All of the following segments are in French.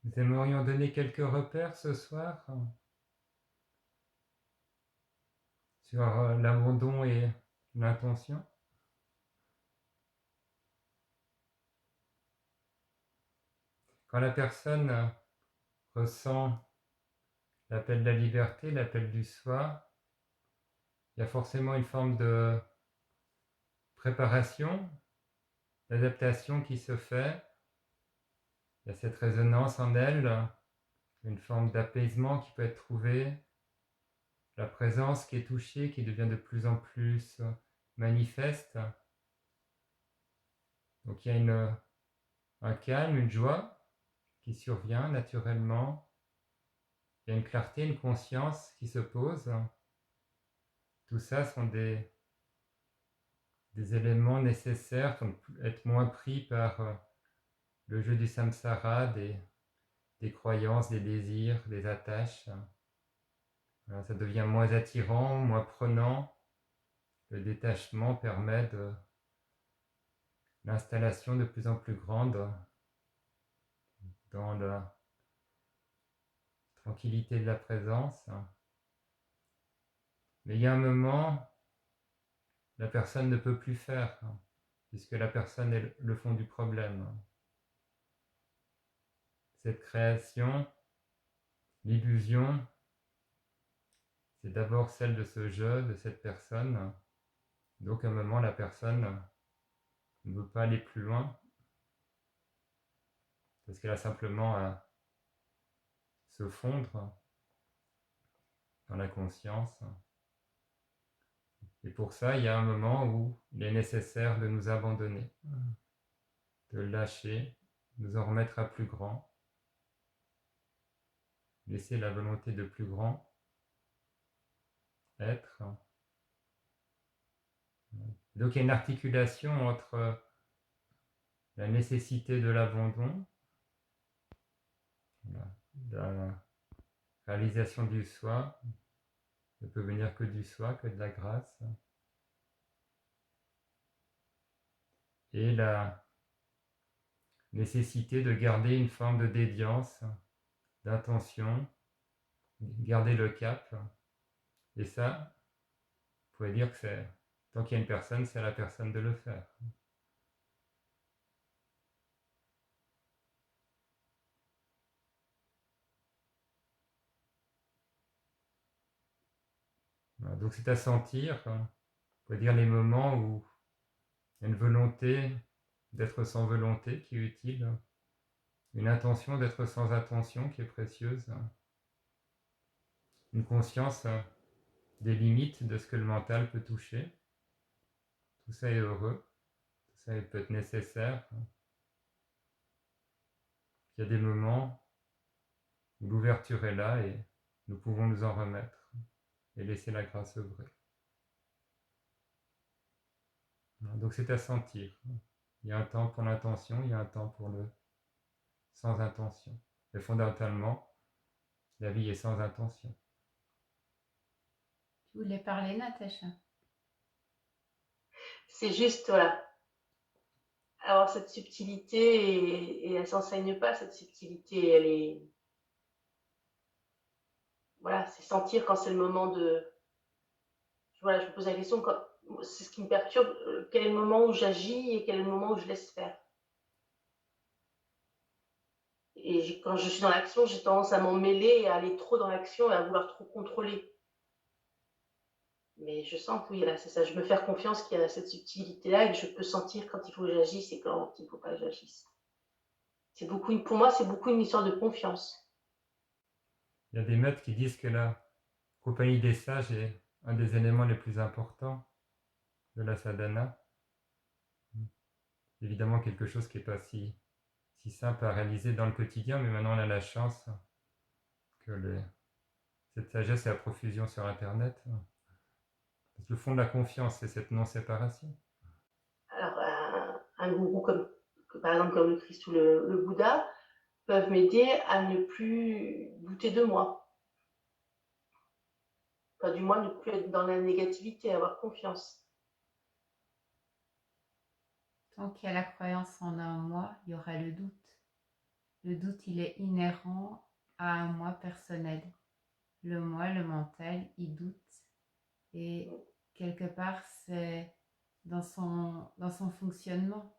Nous aimerions donner quelques repères ce soir sur l'abandon et l'intention. Quand la personne ressent l'appel de la liberté, l'appel du soi, il y a forcément une forme de préparation, d'adaptation qui se fait. Il y a cette résonance en elle, une forme d'apaisement qui peut être trouvé, la présence qui est touchée, qui devient de plus en plus manifeste. Donc il y a un calme, une joie qui survient naturellement. Il y a une clarté, une conscience qui se pose. Tout ça sont des éléments nécessaires pour être moins pris par le jeu du samsara, des croyances, des désirs, des attaches. Voilà, ça devient moins attirant, moins prenant. Le détachement permet l'installation de plus en plus grande dans la tranquillité de la présence. Mais il y a un moment, la personne ne peut plus faire, puisque la personne est le fond du problème. Cette création, l'illusion, c'est d'abord celle de ce jeu, de cette personne. Donc à un moment, la personne ne veut pas aller plus loin, parce qu'elle a simplement à se fondre dans la conscience. Et pour ça, il y a un moment où il est nécessaire de nous abandonner, de lâcher, nous en remettre à plus grand, laisser la volonté de plus grand être. Donc il y a une articulation entre la nécessité de l'abandon, la réalisation du soi, ne peut venir que du soi, que de la grâce, et la nécessité de garder une forme de dédiance, d'intention, garder le cap. Et ça, vous pouvez dire que c'est, tant qu'il y a une personne, c'est à la personne de le faire. Voilà, donc c'est à sentir, vous pouvez dire les moments où il y a une volonté d'être sans volonté qui est utile, une intention d'être sans intention qui est précieuse, une conscience des limites de ce que le mental peut toucher. Tout ça est heureux, tout ça peut être nécessaire. Il y a des moments où l'ouverture est là et nous pouvons nous en remettre et laisser la grâce œuvrer. Donc c'est à sentir. Il y a un temps pour l'intention, il y a un temps pour le sans intention. Et fondamentalement, la vie est sans intention. Tu voulais parler, Natacha? C'est juste, voilà, avoir cette subtilité et elle s'enseigne pas, cette subtilité, elle est, voilà, c'est sentir quand c'est le moment de, voilà, je me pose la question, c'est ce qui me perturbe, quel est le moment où j'agis et quel est le moment où je laisse faire. Et quand je suis dans l'action, j'ai tendance à m'en mêler et à aller trop dans l'action et à vouloir trop contrôler. Mais je sens que oui, là, c'est ça, je me fais confiance qu'il y a cette subtilité-là et que je peux sentir quand il faut que j'agisse et quand il ne faut pas que j'agisse. Pour moi, c'est beaucoup une histoire de confiance. Il y a des maîtres qui disent que la compagnie des sages est un des éléments les plus importants de la sadhana. Évidemment quelque chose qui n'est pas si simple à réaliser dans le quotidien, mais maintenant on a la chance que cette sagesse est à profusion sur Internet. Parce que le fond de la confiance, c'est cette non-séparation. Alors, un gourou par exemple, comme le Christ ou le Bouddha, peuvent m'aider à ne plus douter de moi. Enfin, du moins, ne plus être dans la négativité, avoir confiance. Tant qu'il y a la croyance en un moi, il y aura le doute. Le doute, il est inhérent à un moi personnel. Le moi, le mental, il doute. Et quelque part, c'est dans son fonctionnement.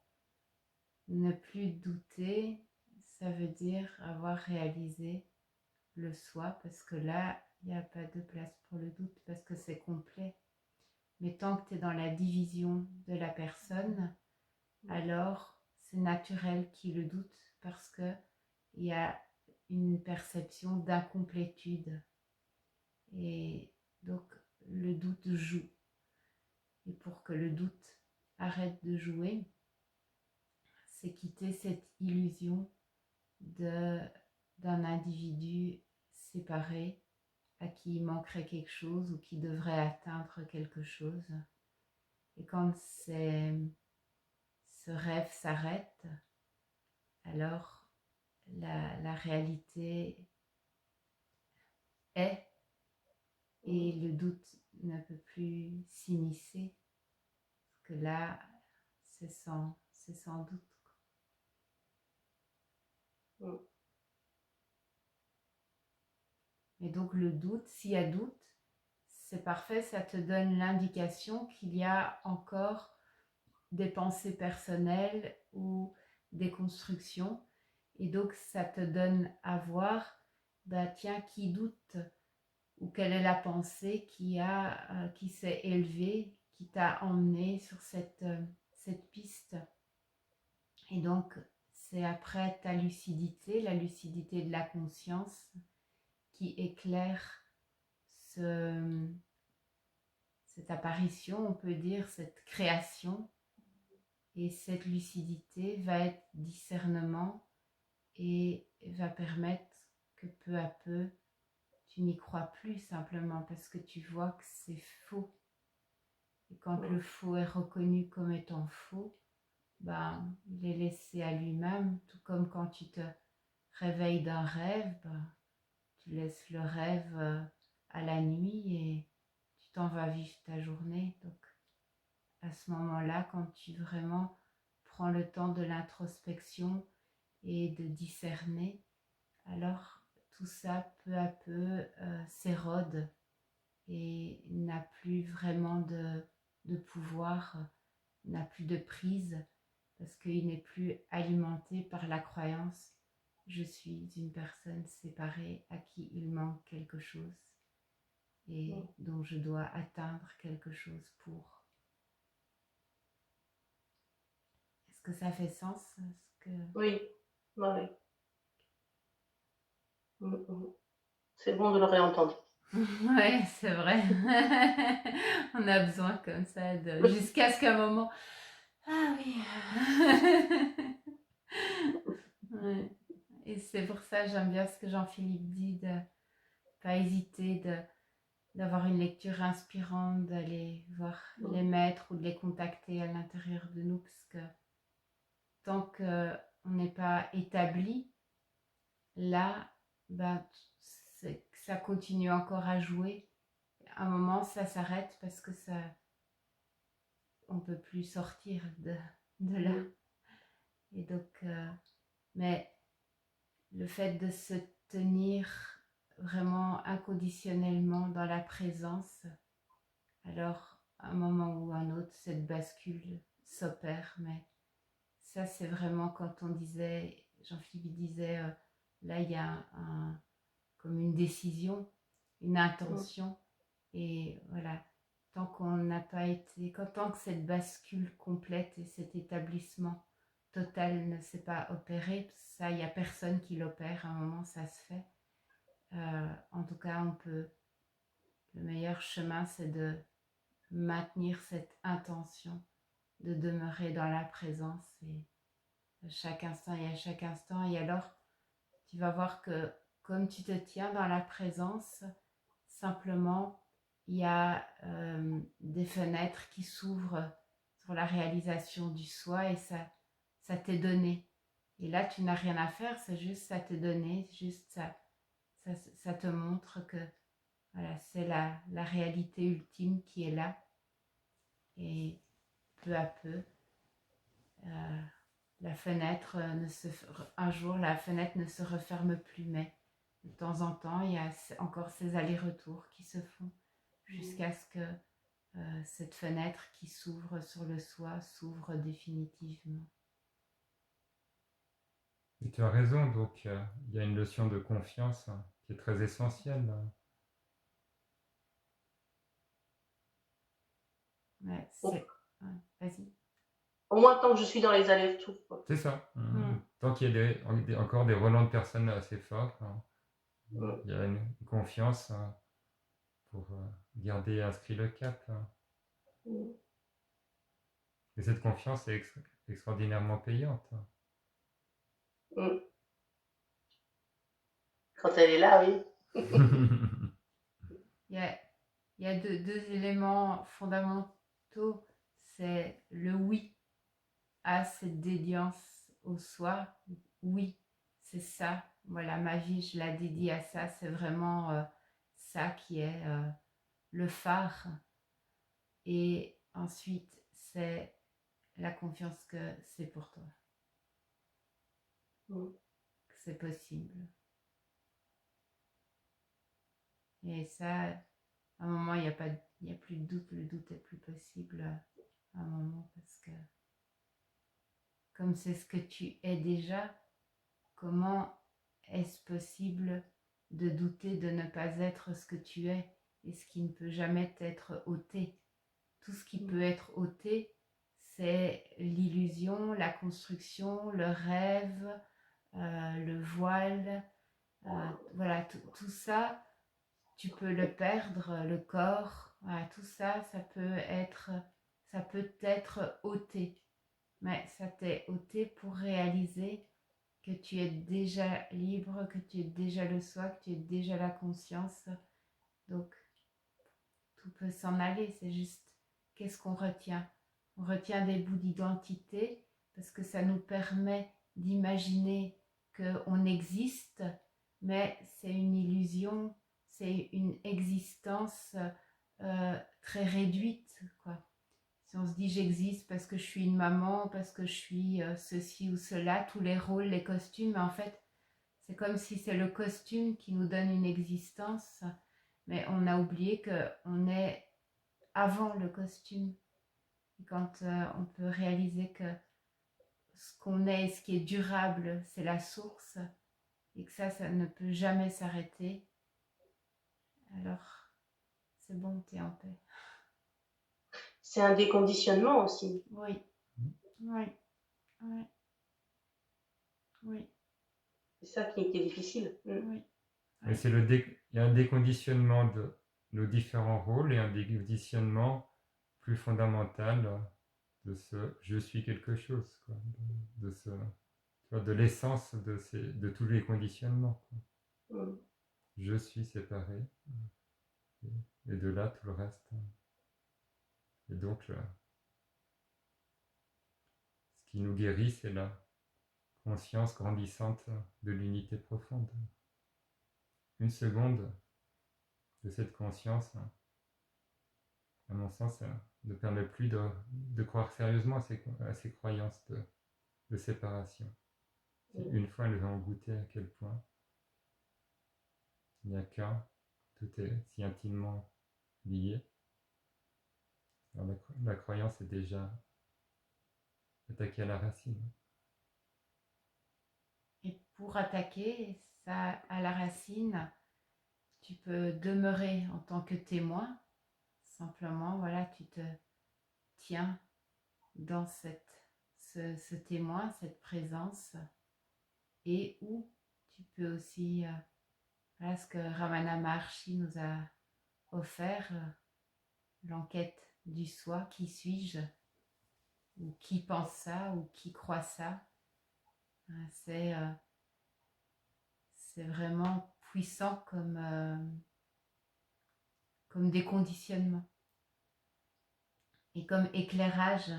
Ne plus douter, ça veut dire avoir réalisé le soi, parce que là, il n'y a pas de place pour le doute, parce que c'est complet. Mais tant que tu es dans la division de la personne, alors c'est naturel qu'il le doute, parce qu'il y a une perception d'incomplétude. Et donc, le doute joue. Et pour que le doute arrête de jouer, c'est quitter cette illusion d'un individu séparé à qui il manquerait quelque chose ou qui devrait atteindre quelque chose. Et quand ce rêve s'arrête, alors la réalité est, et le doute ne peut plus s'immiscer, parce que là, c'est sans doute. Et donc le doute, s'il y a doute, c'est parfait, ça te donne l'indication qu'il y a encore des pensées personnelles ou des constructions. Et donc ça te donne à voir, bah tiens, qui doute, ou quelle est la pensée qui s'est élevée, qui t'a emmené sur cette piste. Et donc c'est après ta lucidité, la lucidité de la conscience, qui éclaire cette apparition, on peut dire, cette création. Et cette lucidité va être discernement et va permettre que peu à peu, tu n'y crois plus, simplement parce que tu vois que c'est faux. Et quand le faux est reconnu comme étant faux, ben, il est laissé à lui-même, tout comme quand tu te réveilles d'un rêve, ben, tu laisses le rêve à la nuit et tu t'en vas vivre ta journée. Donc à ce moment-là, quand tu vraiment prends le temps de l'introspection et de discerner, alors tout ça peu à peu s'érode et n'a plus vraiment de pouvoir, n'a plus de prise, parce qu'il n'est plus alimenté par la croyance « je suis une personne séparée à qui il manque quelque chose et dont je dois atteindre quelque chose pour ». Est-ce que ça fait sens Oui, oui. C'est bon de le réentendre. Ouais, c'est vrai. On a besoin comme ça jusqu'à ce qu'un moment. Ah oui. Ouais. Et c'est pour ça j'aime bien ce que Jean-Philippe dit, de pas hésiter d'avoir une lecture inspirante, d'aller voir les maîtres ou de les contacter à l'intérieur de nous, parce que tant qu'on n'est pas établi, là, ben, ça continue encore à jouer. À un moment, ça s'arrête parce que on ne peut plus sortir de là. Et donc, mais le fait de se tenir vraiment inconditionnellement dans la présence, alors à un moment ou un autre, cette bascule s'opère. Mais ça, c'est vraiment quand on disait, Jean-Philippe disait, là, il y a comme une décision, une intention. Et voilà, tant qu'on n'a pas été, tant que cette bascule complète et cet établissement total ne s'est pas opéré, ça, il n'y a personne qui l'opère, à un moment, ça se fait. En tout cas, le meilleur chemin, c'est de maintenir cette intention, de demeurer dans la présence, et à chaque instant et à chaque instant. Et alors, tu vas voir que comme tu te tiens dans la présence, simplement, il y a des fenêtres qui s'ouvrent sur la réalisation du soi, et ça t'est donné. Et là, tu n'as rien à faire, c'est juste ça t'est donné, juste ça te montre que voilà, c'est la réalité ultime qui est là. Et peu à peu, la fenêtre un jour, la fenêtre ne se referme plus, mais de temps en temps, il y a encore ces allers-retours qui se font jusqu'à ce que cette fenêtre qui s'ouvre sur le soi s'ouvre définitivement. Et tu as raison, donc il y a une notion de confiance qui est très essentielle. Ouais, Bon, vas-y. au moins tant que je suis dans les allers-retours, quoi. C'est ça. Tant qu'il y a encore des relents de personnes assez forts, il y a une confiance pour garder inscrit le cap. Et cette confiance est extraordinairement payante. Quand elle est là, oui. Il y a deux éléments fondamentaux. C'est le oui à cette dédiance au soi. Oui, c'est ça. Voilà, ma vie, je la dédie à ça. C'est vraiment ça qui est le phare. Et ensuite, c'est la confiance que c'est pour toi. Que c'est possible. Et ça, à un moment, il n'y a plus de doute. Le doute est plus possible à un moment parce que comme c'est ce que tu es déjà, comment est-ce possible de douter de ne pas être ce que tu es et ce qui ne peut jamais t'être ôté? Tout ce qui peut être ôté, c'est l'illusion, la construction, le rêve, le voile. Voilà, tout ça, tu peux le perdre, le corps. Voilà, tout ça, ça peut être ôté. Mais ça t'est ôté pour réaliser que tu es déjà libre, que tu es déjà le soi, que tu es déjà la conscience. Donc, tout peut s'en aller. C'est juste, qu'est-ce qu'on retient? On retient des bouts d'identité parce que ça nous permet d'imaginer qu'on existe, mais c'est une illusion, c'est une existence très réduite, quoi. Si on se dit j'existe parce que je suis une maman, parce que je suis ceci ou cela, tous les rôles, les costumes, en fait, c'est comme si c'est le costume qui nous donne une existence, mais on a oublié qu'on est avant le costume. Et quand on peut réaliser que ce qu'on est, ce qui est durable, c'est la source, et que ça ne peut jamais s'arrêter, alors c'est bon, t'es en paix. C'est un déconditionnement aussi. Oui, oui, oui, oui. C'est ça qui est difficile. Oui. Mais il y a un déconditionnement de nos différents rôles et un déconditionnement plus fondamental de ce je suis quelque chose, quoi, de l'essence de tous les conditionnements, quoi. Je suis séparé et de là tout le reste. Et donc ce qui nous guérit, c'est la conscience grandissante de l'unité profonde. Une seconde de cette conscience, à mon sens, ne permet plus de croire sérieusement à ces croyances de séparation. Une fois elles ont goûté à quel point il n'y a qu'un, tout est si intimement lié, alors la croyance est déjà attaquée à la racine. Et pour attaquer ça à la racine, tu peux demeurer en tant que témoin. Simplement, voilà, tu te tiens dans ce témoin, cette présence. Et où tu peux aussi, voilà ce que Ramana Maharshi nous a offert, l'enquête du soi, qui suis-je? Ou qui pense ça? Ou qui croit ça? C'est vraiment puissant comme déconditionnement et comme éclairage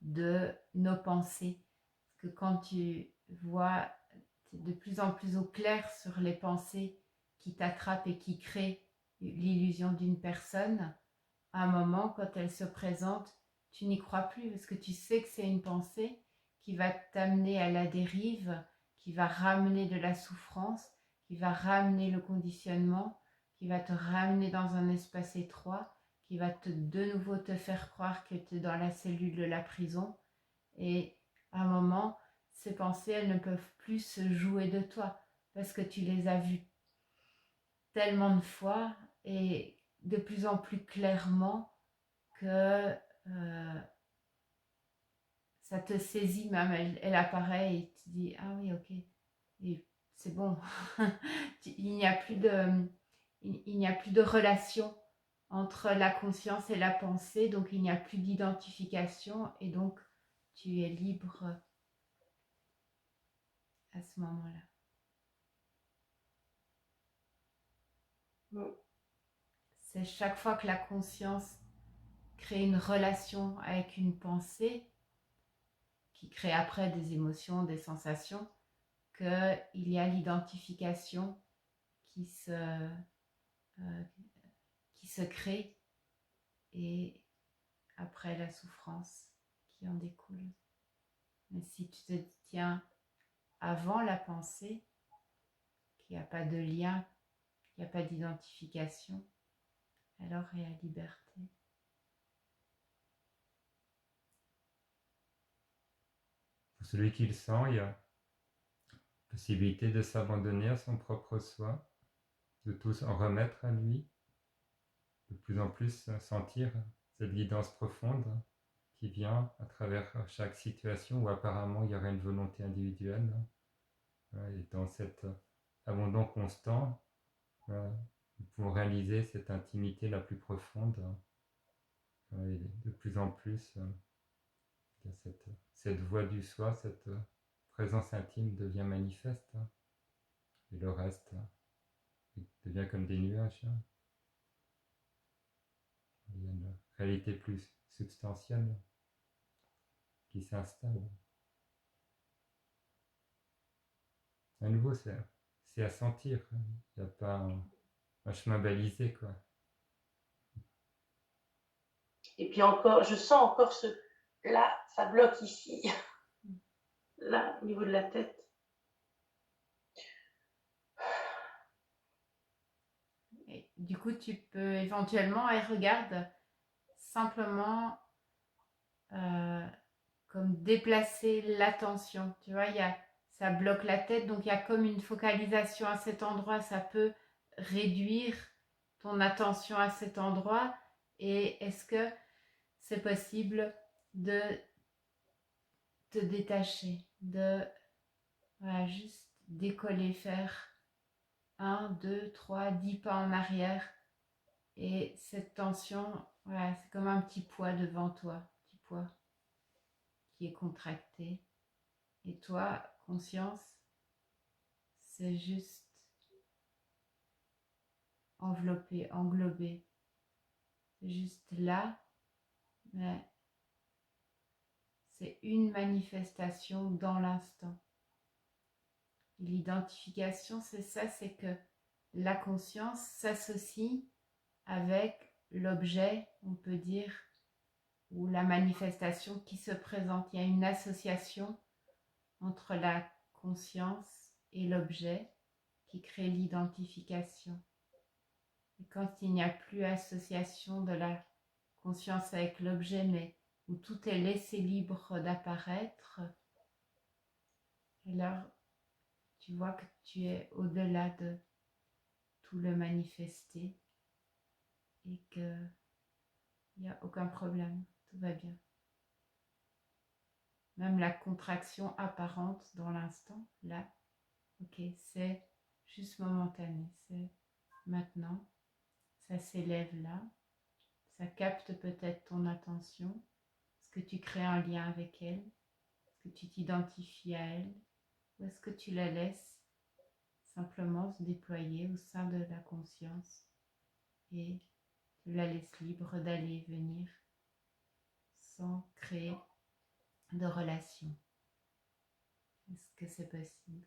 de nos pensées. Parce que quand tu vois de plus en plus au clair sur les pensées qui t'attrapent et qui créent l'illusion d'une personne, à un moment, quand elle se présente, tu n'y crois plus parce que tu sais que c'est une pensée qui va t'amener à la dérive, qui va ramener de la souffrance, qui va ramener le conditionnement, qui va te ramener dans un espace étroit, qui va de nouveau te faire croire que tu es dans la cellule de la prison. Et à un moment, ces pensées, elles ne peuvent plus se jouer de toi parce que tu les as vues tellement de fois et de plus en plus clairement que ça te saisit même, elle apparaît et tu dis ah oui ok, et c'est bon. il n'y a plus de relation entre la conscience et la pensée, donc il n'y a plus d'identification et donc tu es libre à ce moment-là. C'est chaque fois que la conscience crée une relation avec une pensée qui crée après des émotions, des sensations, qu'il y a l'identification qui se crée et après la souffrance qui en découle. Mais si tu te tiens avant la pensée, qu'il n'y a pas de lien, qu'il n'y a pas d'identification, alors il y a liberté. Pour celui qui le sent, il y a possibilité de s'abandonner à son propre soi, de tout en remettre à lui, de plus en plus sentir cette guidance profonde qui vient à travers chaque situation où apparemment il y aurait une volonté individuelle. Et dans cet abandon constant, nous pouvons réaliser cette intimité la plus profonde. Et de plus en plus, cette voix du soi, cette présence intime devient manifeste. Et le reste devient comme des nuages. Il y a une réalité plus substantielle qui s'installe. À nouveau, c'est à sentir. Il n'y a pas un chemin balisé, quoi. Et puis encore, je sens encore là, ça bloque ici, là, au niveau de la tête. Et du coup, tu peux éventuellement, et regarde, simplement comme déplacer l'attention. Tu vois, ça bloque la tête, donc il y a comme une focalisation à cet endroit. Ça peut réduire ton attention à cet endroit. Et est-ce que c'est possible de te détacher, de juste décoller, faire 1, 2, 3, 10 pas en arrière. Et cette tension, c'est comme un petit poids devant toi, petit poids qui est contracté. Et toi, conscience, c'est juste enveloppé, englobé. C'est juste là, mais c'est une manifestation dans l'instant. Et l'identification, c'est ça, c'est que la conscience s'associe avec l'objet, on peut dire, ou la manifestation qui se présente. Il y a une association entre la conscience et l'objet qui crée l'identification. Et quand il n'y a plus association de la conscience avec l'objet, mais où tout est laissé libre d'apparaître, alors tu vois que tu es au-delà de tout le manifesté et qu'il n'y a aucun problème, tout va bien. Même la contraction apparente dans l'instant, là, ok, c'est juste momentané, c'est maintenant, ça s'élève là, ça capte peut-être ton attention, est-ce que tu crées un lien avec elle, est-ce que tu t'identifies à elle, ou est-ce que tu la laisses simplement se déployer au sein de la conscience et tu la laisses libre d'aller et venir sans créer de relation. Est-ce que c'est possible?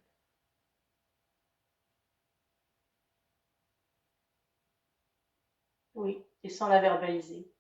Oui, et sans la verbaliser.